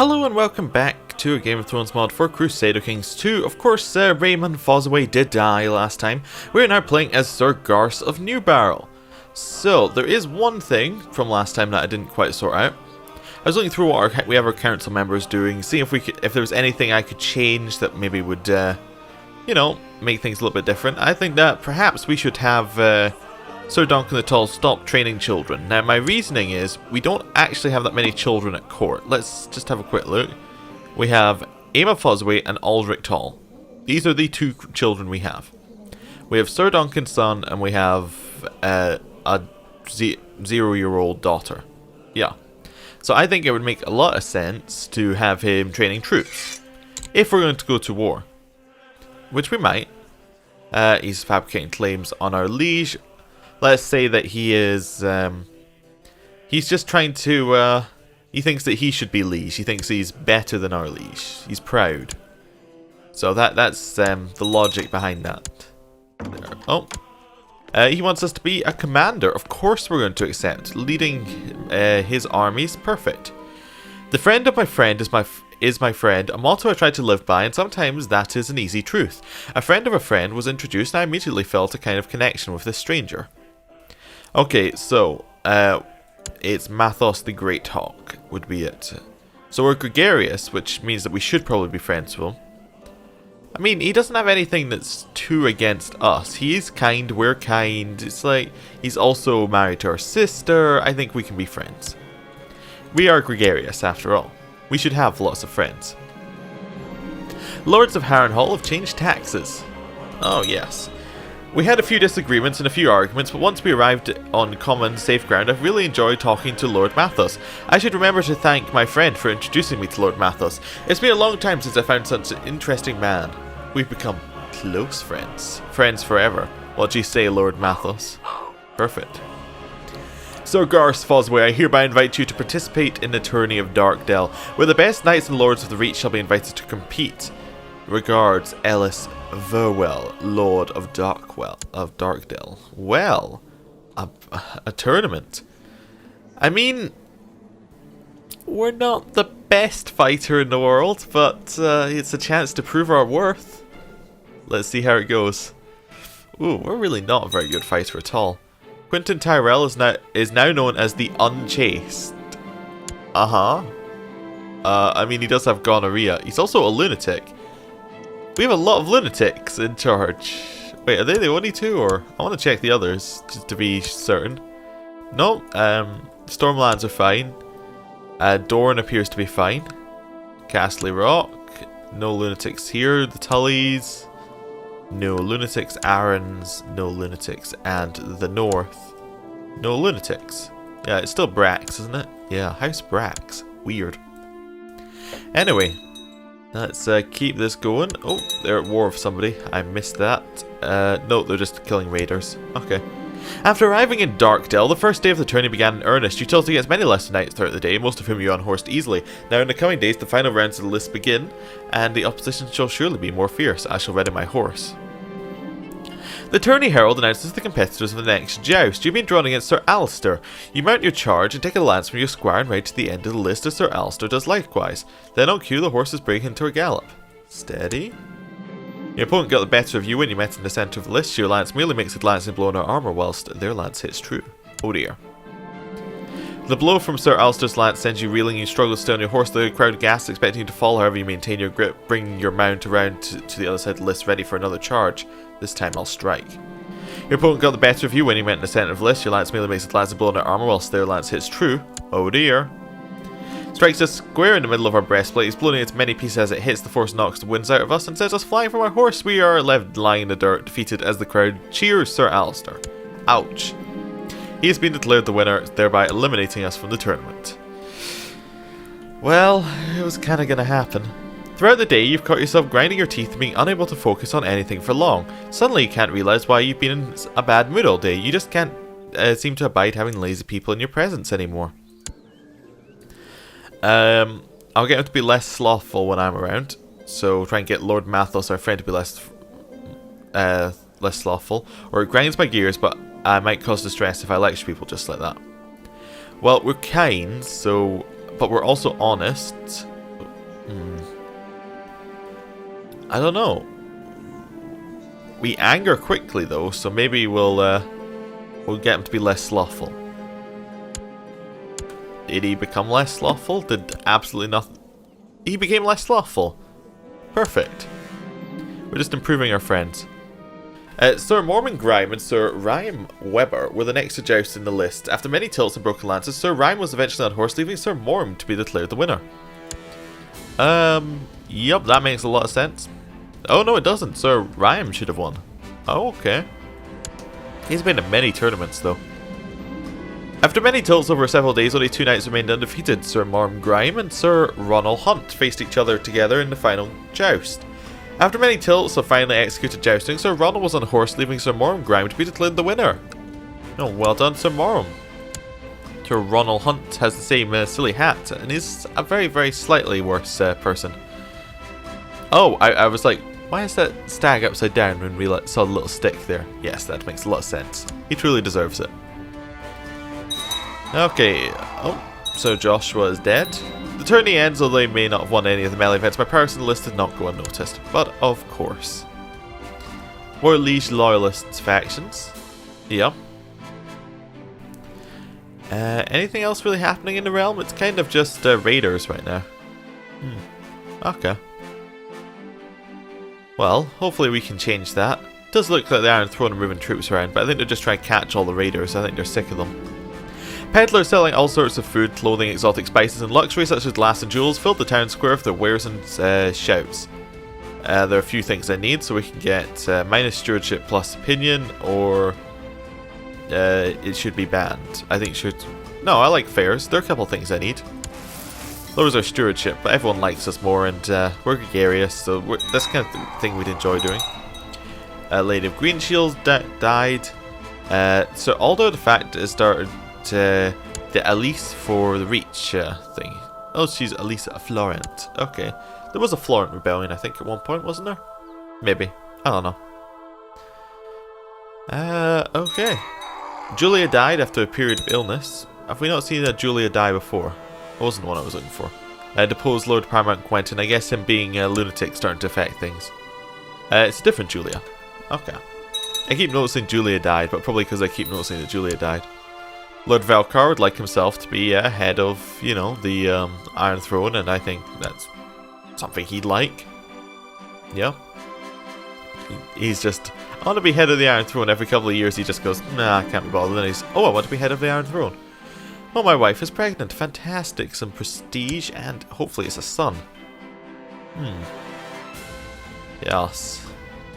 Hello and welcome back to a Game of Thrones mod for Crusader Kings 2. Of course, Raymond Fossoway did die last time. We're now playing as Sir Garth of Newbarrow. So, there is one thing from last time that I didn't quite sort out. I was looking through what we have our council members doing, seeing if there was anything I could change that maybe would, you know, make things a little bit different. I think that perhaps we should have Sir Duncan the Tall stop training children. Now, my reasoning is we don't actually have that many children at court. Let's just have a quick look. We have Aemma Fossoway and Aldrich Tall. These are the two children we have. We have Sir Duncan's son, and we have a 0-year-old daughter. Yeah. So I think it would make a lot of sense to have him training troops. If we're going to go to war. Which we might. He's fabricating claims on our liege. Let's say that he is, he's just trying to, he thinks that he should be liege. He thinks he's better than our liege. He's proud. So that's the logic behind that. Oh. He wants us to be a commander. Of course we're going to accept. Leading his armies, perfect. The friend of my friend is my friend, a motto I try to live by, and sometimes that is an easy truth. A friend of a friend was introduced, and I immediately felt a kind of connection with this stranger. Okay, so, it's Mathos the Great Hawk would be it. So we're gregarious, which means that we should probably be friends with him. I mean, he doesn't have anything that's too against us. He is kind, we're kind. It's like, he's also married to our sister. I think we can be friends. We are gregarious, after all. We should have lots of friends. Lords of Harrenhal have changed taxes. Oh, yes. We had a few disagreements and a few arguments, but once we arrived on common, safe ground, I've really enjoyed talking to Lord Mathos. I should remember to thank my friend for introducing me to Lord Mathos. It's been a long time since I found such an interesting man. We've become close friends. Friends forever. What do you say, Lord Mathos? Perfect. Sir Garth Fossoway, I hereby invite you to participate in the tourney of Darkdale, where the best knights and lords of the Reach shall be invited to compete. Regards, Ellis Verwell, Lord of Darkdale. Well, a tournament. I mean, we're not the best fighter in the world, but it's a chance to prove our worth. Let's see how it goes. Ooh, we're really not a very good fighter at all. Quentin Tyrell is now known as the Unchaste. I mean, he does have gonorrhea. He's also a lunatic. We have a lot of lunatics in charge. Wait, are they the only two, or I want to check the others just to be certain. No, Stormlands are fine. Dorne appears to be fine. Castle Rock, no lunatics here. The Tullys, no lunatics. Arryn's, no lunatics. And the North, no lunatics. Yeah, it's still Brax, isn't it? Yeah, House Brax. Weird. Anyway, let's keep this going. Oh, they're at war with somebody. I missed that. No, they're just killing raiders. Okay. After arriving in Darkdale, the first day of the tourney began in earnest. Utility gets many lesser knights throughout the day, most of whom you unhorsed easily. Now in the coming days, the final rounds of the list begin, and the opposition shall surely be more fierce. I shall ready my horse. The Tourney Herald announces the competitors of the next joust. You've been drawn against Sir Alistair. You mount your charge and take a lance from your squire and ride to the end of the list as Sir Alistair does likewise. Then on cue, the horses break into a gallop. Steady. Your opponent got the better of you when you met in the centre of the list. Your lance merely makes a glancing blow in our armour whilst their lance hits true. Oh dear. The blow from Sir Alistair's lance sends you reeling. You struggle to stay on your horse. The crowd gasps, expecting you to fall. However, you maintain your grip, bringing your mount around to the other side of the list, ready for another charge. This time I'll strike. Your opponent got the better of you when you went in the centre of the list. Your lance merely makes a glancing blow in their armour whilst their lance hits true. Oh dear. Strikes us square in the middle of our breastplate. He's blown into many pieces as it hits. The force knocks the winds out of us and sends us flying from our horse. We are left lying in the dirt, defeated as the crowd cheers Sir Alistair. Ouch. He has been declared the winner, thereby eliminating us from the tournament. Well, it was kinda gonna happen. Throughout the day, you've caught yourself grinding your teeth and being unable to focus on anything for long. Suddenly, you can't realise why you've been in a bad mood all day. You just can't seem to abide having lazy people in your presence anymore. I'll get him to be less slothful when I'm around. So try and get Lord Mathos, our friend, to be less slothful. Or it grinds my gears, but I might cause distress if I lecture people just like that. Well, we're kind, so, but we're also honest. I don't know. We anger quickly though, so maybe we'll get him to be less slothful. Did he become less slothful? Did absolutely nothing. He became less slothful. Perfect. We're just improving our friends. Sir Mormon Grime and Sir Ryan Webber were the next to joust in the list. After many tilts and broken lances, Sir Ryan was eventually on horse, leaving Sir Morm to be declared the winner. Yup, that makes a lot of sense. Oh no, it doesn't. Sir Ryan should have won. Oh, okay. He's been in many tournaments though. After many tilts over several days, only 2 knights remained undefeated. Sir Morm Grime and Sir Ronald Hunt faced each other together in the final joust. After many tilts of finally executed jousting, Sir Ronald was on a horse, leaving Sir Morm Grime to be declared the winner. Oh, well done, Sir Morm. Sir Ronald Hunt has the same silly hat, and is a very, very slightly worse person. Oh, I was like, why is that stag upside down when we saw the little stick there? Yes, that makes a lot of sense. He truly deserves it. Okay, oh, so Joshua is dead. The tourney ends, although they may not have won any of the melee events. My powers in the list did not go unnoticed, but of course. More liege loyalists factions. Yeah. Anything else really happening in the realm? It's kind of just raiders right now. Okay. Well, hopefully we can change that. It does look like the Iron Throne are moving troops around, but I think they're just trying to catch all the raiders. I think they're sick of them. Peddlers selling all sorts of food, clothing, exotic spices, and luxury such as glass and jewels filled the town square with their wares and shouts. There are a few things I need, so we can get minus stewardship plus opinion, or it should be banned. I think it should... No, I like fairs. There are a couple of things I need. Lowers our stewardship, but everyone likes us more, and we're gregarious, so that's the kind of thing we'd enjoy doing. Lady of Green Shields died. So although the fact has started the Elise for the Reach thing. Oh, she's Elise Florent. Okay. There was a Florent rebellion, I think, at one point, wasn't there? Maybe. I don't know. Okay. Julia died after a period of illness. Have we not seen a Julia die before? That wasn't the one I was looking for. Deposed Lord Paramount Quentin. I guess him being a lunatic starting to affect things. It's a different Julia. Okay. I keep noticing Julia died, but probably because I keep noticing that Julia died. Lord Valkar would like himself to be head of, you know, the Iron Throne, and I think that's something he'd like. Yeah. He's just, I want to be head of the Iron Throne. Every couple of years he just goes, nah, I can't be bothered. Then he's, oh, I want to be head of the Iron Throne. Oh, my wife is pregnant. Fantastic. Some prestige, and hopefully it's a son. Yes.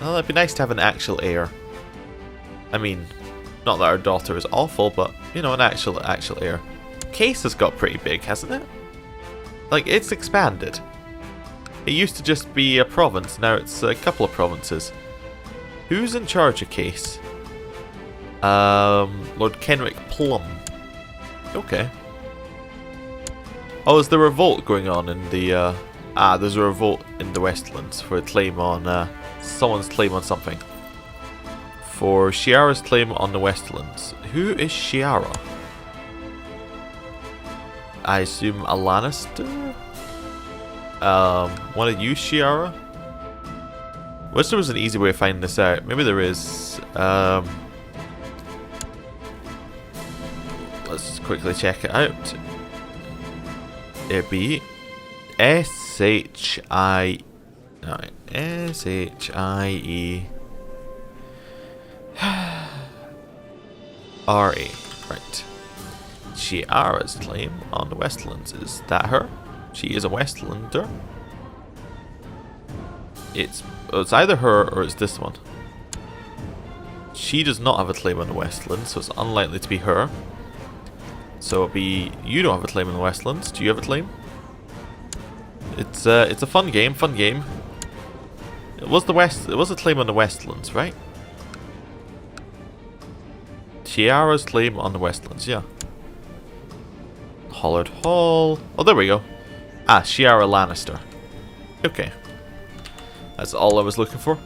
Well, it'd be nice to have an actual heir. I mean, not that our daughter is awful, but, you know, an actual heir. Case has got pretty big, hasn't it? Like, it's expanded. It used to just be a province, now it's a couple of provinces. Who's in charge of Case? Lord Kenrick Plum. Okay. Oh, is there a revolt going on in the, there's a revolt in the Westlands for a claim on, someone's claim on something. For Shiara's claim on the Westlands. Who is Shiara? I assume a Lannister? Want to use Shiara? Wish there was an easy way of finding this out. Maybe there is. Let's quickly check it out. It'd be S-H-I... No, S-H-I-E... R-A. Right. Shiara's claim on the Westlands. Is that her? She is a Westlander. It's either her or it's this one. She does not have a claim on the Westlands, so it's unlikely to be her. So it'll be, you don't have a claim on the Westlands. Do you have a claim? It's a fun game, It was a claim on the Westlands, right? Shiara's claim on the Westlands, yeah. Hollard Hall. Oh, there we go. Ah, Shiara Lannister. Okay. That's all I was looking for.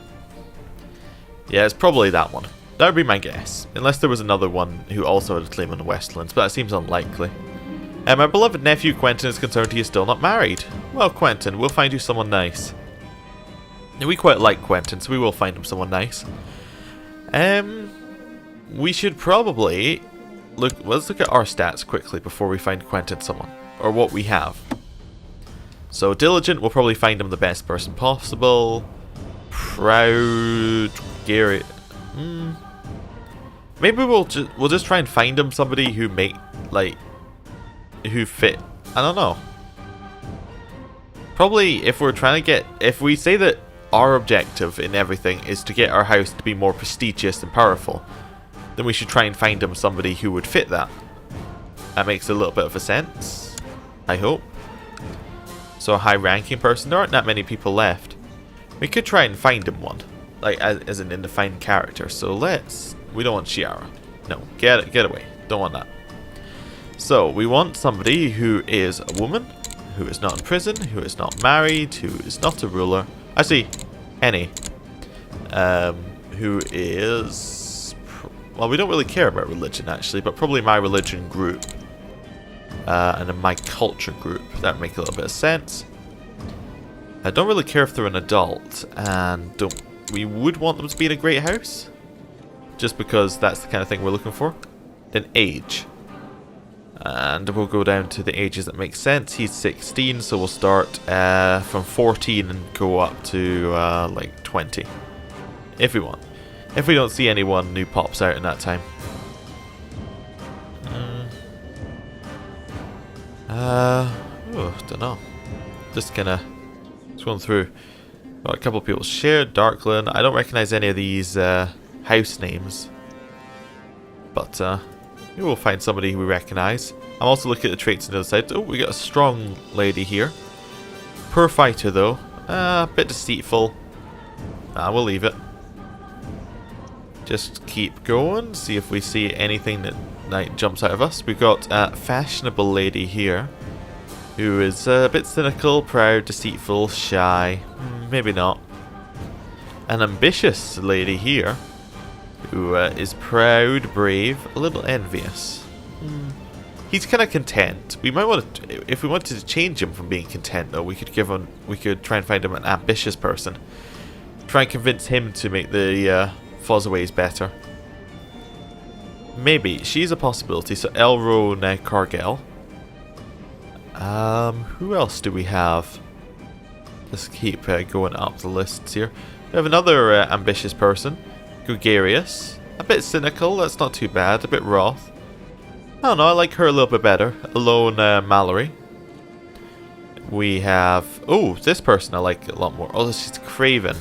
Yeah, it's probably that one. That would be my guess. Unless there was another one who also had a claim on the Westlands, but that seems unlikely. My beloved nephew Quentin is concerned he is still not married. Well, Quentin, we'll find you someone nice. We quite like Quentin, so we will find him someone nice. We should probably let's look at our stats quickly before we find Quentin someone, or what we have. So diligent, we'll probably find him the best person possible. Proud, Gary. Maybe we'll just try and find him somebody who who fit. I don't know. Probably if we say that our objective in everything is to get our house to be more prestigious and powerful, then we should try and find him somebody who would fit that. That makes a little bit of a sense, I hope. So a high-ranking person, there aren't that many people left. We could try and find him one, like as an undefined character. So we don't want Shiara. No, get away. Don't want that. So we want somebody who is a woman, who is not in prison, who is not married, who is not a ruler. I see, any. Who is... Well, we don't really care about religion, actually, but probably my religion group. And then my culture group. That would make a little bit of sense. I don't really care if they're an adult, and we would want them to be in a great house. Just because that's the kind of thing we're looking for. Then age. And we'll go down to the ages that make sense. He's 16, so we'll start from 14 and go up to like 20. If we want. If we don't see anyone who pops out in that time. Don't know. Just gonna scroll through. Got a couple of people shared. Darkland. I don't recognize any of these house names. But maybe we'll find somebody who we recognize. I'm also looking at the traits on the other side. Oh, we got a strong lady here. Poor fighter though. A bit deceitful. We'll leave it. Just keep going. See if we see anything that jumps out of us. We've got a fashionable lady here. Who is a bit cynical, proud, deceitful, shy. Maybe not. An ambitious lady here. Who is proud, brave, a little envious. He's kind of content. We might want to, if we wanted to change him from being content, though, we could try and find him an ambitious person. Try and convince him to make the Fossoways better. Maybe she's a possibility. So Elrone Cargill. Who else do we have? Let's keep going up the lists here. We have another ambitious person. Gregarious. A bit cynical, that's not too bad. A bit wroth. I don't know, I like her a little bit better. Alone Mallory. We have... Oh, this person I like a lot more. Oh, she's Craven.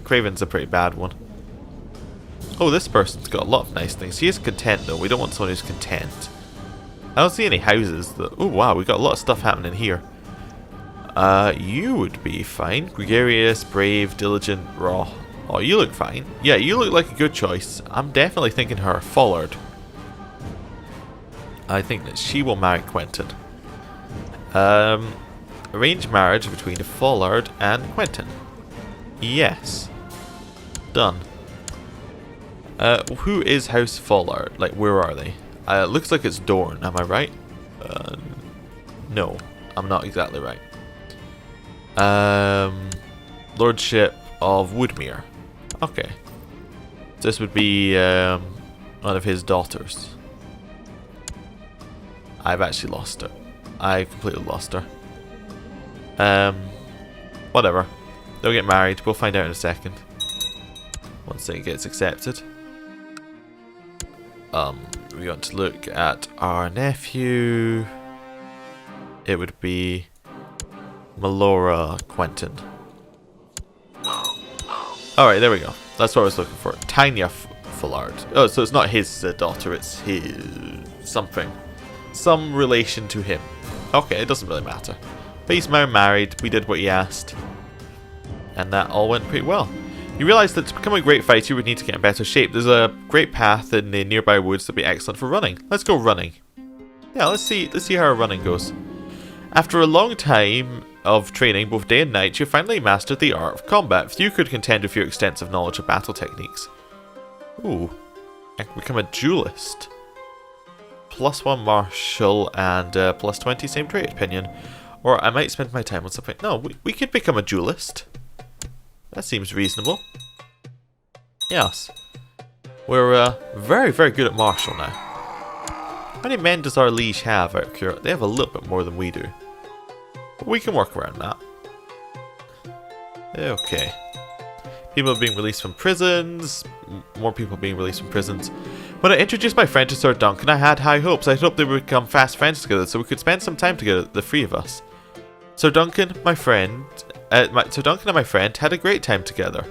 Craven's a pretty bad one. Oh, this person's got a lot of nice things. He is content though. We don't want someone who's content. I don't see any houses that... Oh wow, we got a lot of stuff happening here. You would be fine. Gregarious, brave, diligent, raw. Oh, you look fine. Yeah, you look like a good choice. I'm definitely thinking her. Follard. I think that she will marry Quentin. Arranged marriage between Follard and Quentin. Yes. Done. Who is House Follard? Like, where are they? It looks like it's Dorne, am I right? No, I'm not exactly right. Lordship of Woodmere. Okay. This would be one of his daughters. I've actually lost her. I completely lost her. Whatever. They'll get married. We'll find out in a second. Once it gets accepted. We want to look at our nephew. It would be Melora Quentin. Alright, there we go. That's what I was looking for. Tanya Follard. Oh, so it's not his daughter, it's his something. Some relation to him. Okay, it doesn't really matter. But he's now married, we did what he asked. And that all went pretty well. You realise that to become a great fighter you would need to get in better shape. There's a great path in the nearby woods that would be excellent for running. Let's go running. Yeah, let's see how our running goes. After a long time of training, both day and night, you finally mastered the art of combat. Few could contend with your extensive knowledge of battle techniques. Ooh, I can become a duelist. +1 martial and +20 same trait opinion. Or I might spend my time on something. No, we could become a duelist. That seems reasonable. Yes. We're very, very good at martial now. How many men does our liege have out of curiosity? They have a little bit more than we do. But we can work around that. Okay. People being released from prisons. More people being released from prisons. When I introduced my friend to Sir Duncan, I had high hopes. I hoped they would become fast friends together so we could spend some time together, the three of us. Sir Duncan, my friend... Sir Duncan and my friend had a great time together.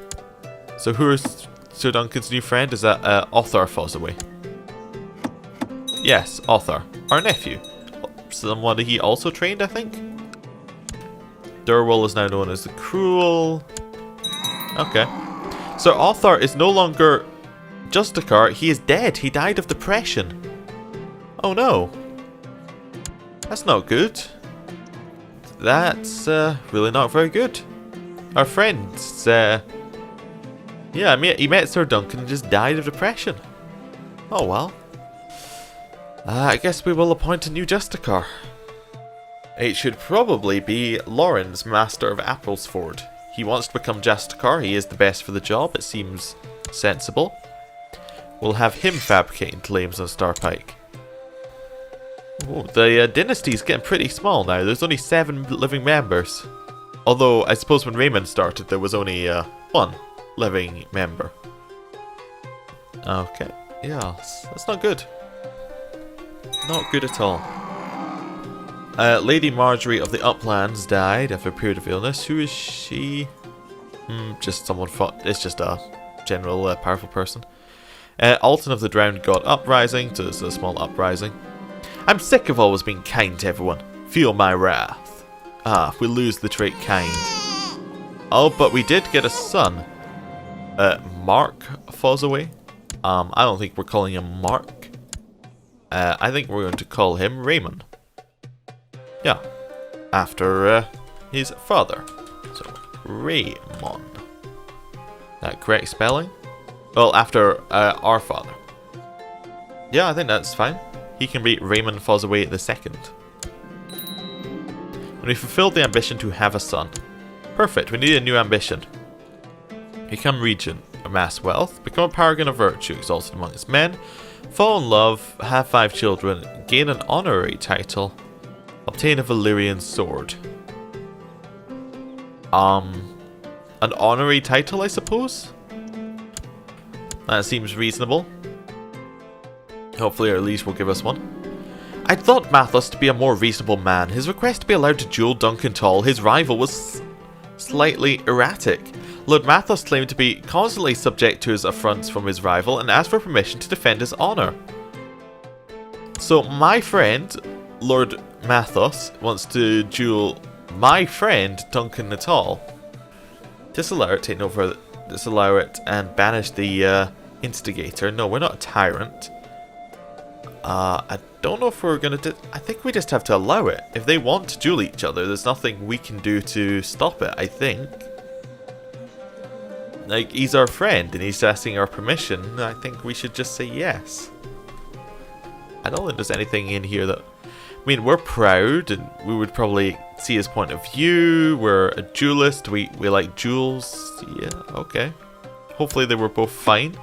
So who is Sir Duncan's new friend? Is that Arthur Fossoway? Yes, Arthur. Our nephew. Someone he also trained, I think? Durwell is now known as the Cruel. Okay. So Arthur is no longer Justicar. He is dead. He died of depression. Oh no. That's not good. That's really not very good. Our friends, yeah, he met Sir Duncan and just died of depression. Oh well. I guess we will appoint a new Justicar. It should probably be Lawrence, Master of Applesford. He wants to become Justicar. He is the best for the job. It seems sensible. We'll have him fabricating claims on Starpike. Oh, the dynasty is getting pretty small now. There's only 7 living members. Although, I suppose when Raymond started, there was only 1 living member. Okay, yeah, that's not good. Not good at all. Lady Marjorie of the Uplands died after a period of illness. Who is she? Just someone fought. It's just a general powerful person. Alton of the Drowned God Uprising. So it's a small uprising. I'm sick of always being kind to everyone. Feel my wrath. Ah, we lose the trait kind. Oh, but we did get a son. Mark Fossoway. I don't think we're calling him Mark. I think we're going to call him Raymond. Yeah. After his father. So, Raymond. That correct spelling? Well, after our father. Yeah, I think that's fine. He can be Raymond Fossoway II. When we fulfilled the ambition to have a son. Perfect, we need a new ambition. Become regent, amass wealth, become a paragon of virtue, exalted among its men, fall in love, have 5 children, gain an honorary title, obtain a Valyrian sword. An honorary title, I suppose? That seems reasonable. Hopefully our liege will give us one. I thought Mathos to be a more reasonable man. His request to be allowed to duel Duncan Tall, his rival, was slightly erratic. Lord Mathos claimed to be constantly subject to his affronts from his rival and asked for permission to defend his honour. So my friend, Lord Mathos, wants to duel my friend, Duncan Natal. Disallow it, take over, disallow it, and banish the instigator. No, we're not a tyrant. I don't know if we're gonna I think we just have to allow it. If they want to duel each other, there's nothing we can do to stop it, I think. Like, he's our friend and he's asking our permission. I think we should just say yes. I don't think there's anything in here that... I mean, we're proud and we would probably see his point of view. We're a duelist. We like duels. Yeah, okay. Hopefully they were both fine.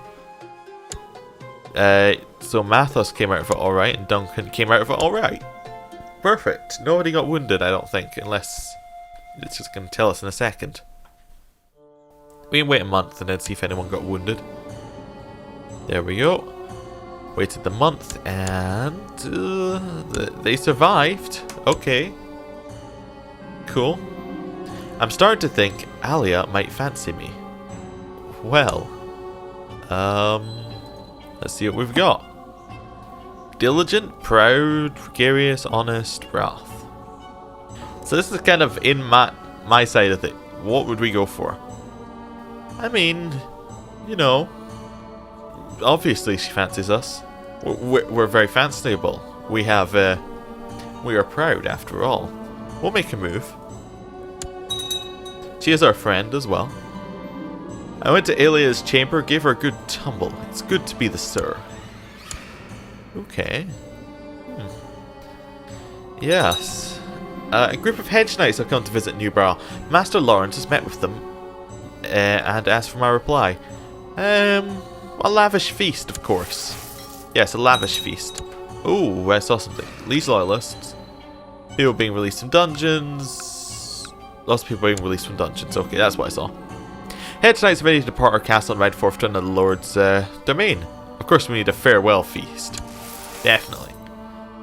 So Mathos came out of it alright and Duncan came out of it alright. Perfect. Nobody got wounded, I don't think, unless it's just going to tell us in a second. We can wait a month and then see if anyone got wounded. There we go. Waited the month and they survived. Okay. Cool. I'm starting to think Alia might fancy me. Well. Let's see what we've got. Diligent, proud, gregarious, honest, wrath. So this is kind of in my side of it. What would we go for? I mean, you know, obviously she fancies us. We're very fanciful. We are proud after all. We'll make a move. She is our friend as well. I went to Alia's chamber, gave her a good tumble. It's good to be the sir. Okay. Yes. A group of hedge knights have come to visit Newborough. Master Lawrence has met with them and asked for my reply. A lavish feast, of course. Yes, a lavish feast. Oh, I saw something. These loyalists. People being released from dungeons. Lots of people being released from dungeons. Okay, that's what I saw. Hedge knights are ready to depart our castle and ride forth to another lord's domain. Of course, we need a farewell feast. Definitely.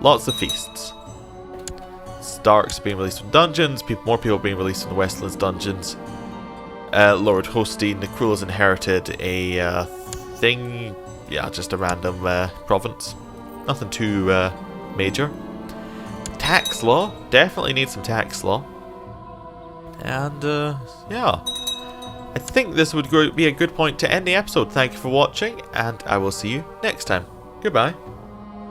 Lots of feasts. Starks being released from dungeons. More people being released from the Westlands dungeons. Lord Hosteen the Cruel has inherited a thing. Yeah, just a random province. Nothing too major. Tax law. Definitely need some tax law. And yeah. I think this would be a good point to end the episode. Thank you for watching, and I will see you next time. Goodbye.